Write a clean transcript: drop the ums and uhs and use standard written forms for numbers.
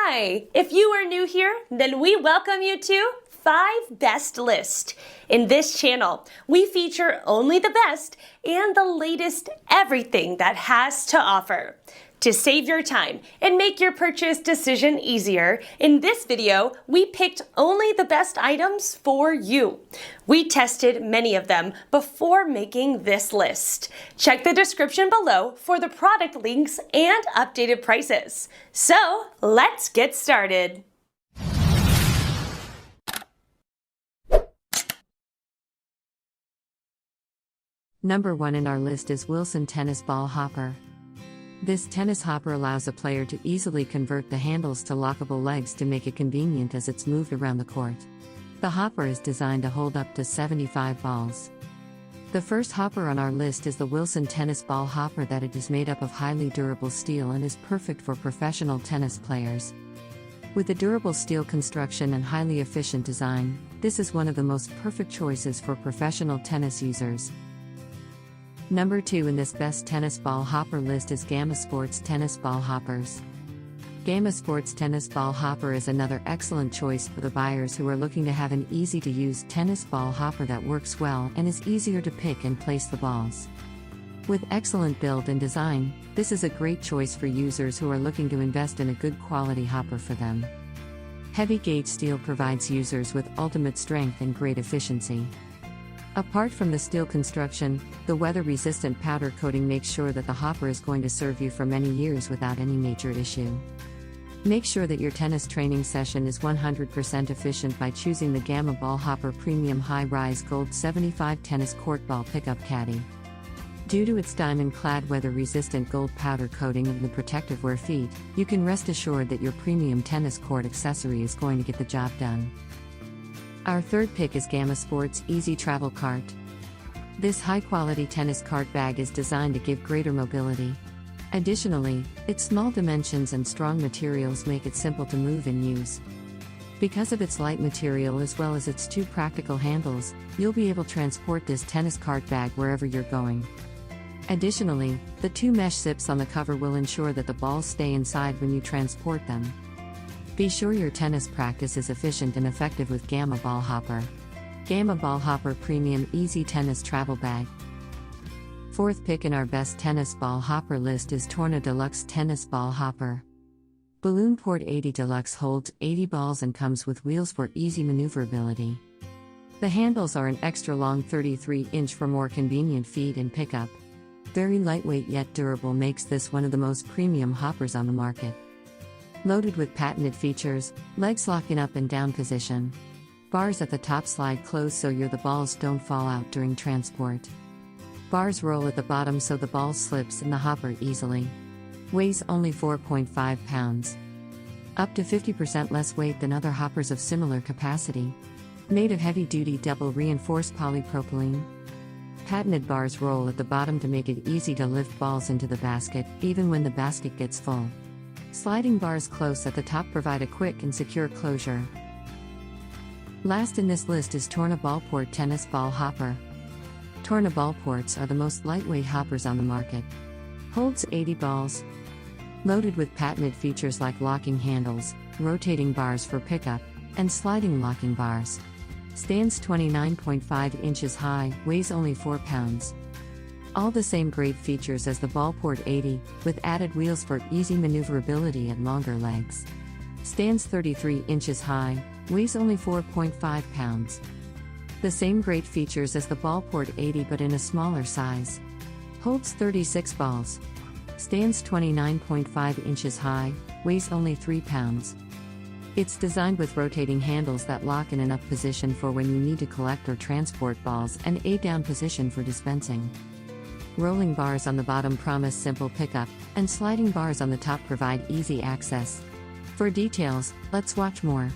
Hi! If you are new here, then we welcome you to 5 Best List. In this channel, we feature only the best and the latest everything that has to offer. To save your time and make your purchase decision easier, in this video, we picked only the best items for you. We tested many of them before making this list. Check the description below for the product links and updated prices. So, let's get started. Number 1 in our list is Wilson Tennis Ball Hopper. This tennis hopper allows a player to easily convert the handles to lockable legs to make it convenient as it's moved around the court. The hopper is designed to hold up to 75 balls. The first hopper on our list is the Wilson Tennis Ball Hopper. That it is made up of highly durable steel and is perfect for professional tennis players. With a durable steel construction and highly efficient design, this is one of the most perfect choices for professional tennis users. Number 2 in this best tennis ball hopper list is Gamma Sports Tennis Ball Hoppers. Gamma Sports Tennis Ball Hopper is another excellent choice for the buyers who are looking to have an easy-to-use tennis ball hopper that works well and is easier to pick and place the balls. With excellent build and design, this is a great choice for users who are looking to invest in a good quality hopper for them. Heavy gauge steel provides users with ultimate strength and great efficiency. Apart from the steel construction, the weather-resistant powder coating makes sure that the hopper is going to serve you for many years without any major issue. Make sure that your tennis training session is 100% efficient by choosing the Gamma Ball Hopper Premium High-Rise Gold 75 Tennis Court Ball Pickup Caddy. Due to its diamond-clad weather-resistant gold powder coating and the protective wear feet, you can rest assured that your premium tennis court accessory is going to get the job done. Our third pick is Gamma Sports Easy Travel Cart. This high-quality tennis cart bag is designed to give greater mobility. Additionally, its small dimensions and strong materials make it simple to move and use. Because of its light material as well as its 2 practical handles, you'll be able to transport this tennis cart bag wherever you're going. Additionally, the 2 mesh zips on the cover will ensure that the balls stay inside when you transport them. Be sure your tennis practice is efficient and effective with Gamma Ball Hopper. Gamma Ball Hopper Premium Easy Tennis Travel Bag. Fourth pick in our best tennis ball hopper list is Torna Deluxe Tennis Ball Hopper. Ballhoppers 80 Deluxe holds 80 balls and comes with wheels for easy maneuverability. The handles are an extra long 33-inch for more convenient feed and pickup. Very lightweight yet durable makes this one of the most premium hoppers on the market. Loaded with patented features, legs lock in up and down position. Bars at the top slide closed so the balls don't fall out during transport. Bars roll at the bottom so the ball slips in the hopper easily. Weighs only 4.5 pounds. Up to 50% less weight than other hoppers of similar capacity. Made of heavy-duty double-reinforced polypropylene. Patented bars roll at the bottom to make it easy to lift balls into the basket, even when the basket gets full. Sliding bars close at the top provide a quick and secure closure. Last in this list is Torna Ballport Tennis Ball Hopper. Torna Ballports are the most lightweight hoppers on the market. Holds 80 balls. Loaded with patented features like locking handles, rotating bars for pickup, and sliding locking bars. Stands 29.5 inches high, weighs only 4 pounds. All the same great features as the Ballport 80, with added wheels for easy maneuverability and longer legs. Stands 33 inches high, weighs only 4.5 pounds. The same great features as the Ballport 80 but in a smaller size. Holds 36 balls. Stands 29.5 inches high, weighs only 3 pounds. It's designed with rotating handles that lock in an up position for when you need to collect or transport balls and a down position for dispensing. Rolling bars on the bottom promise simple pickup, and sliding bars on the top provide easy access. For details, let's watch more.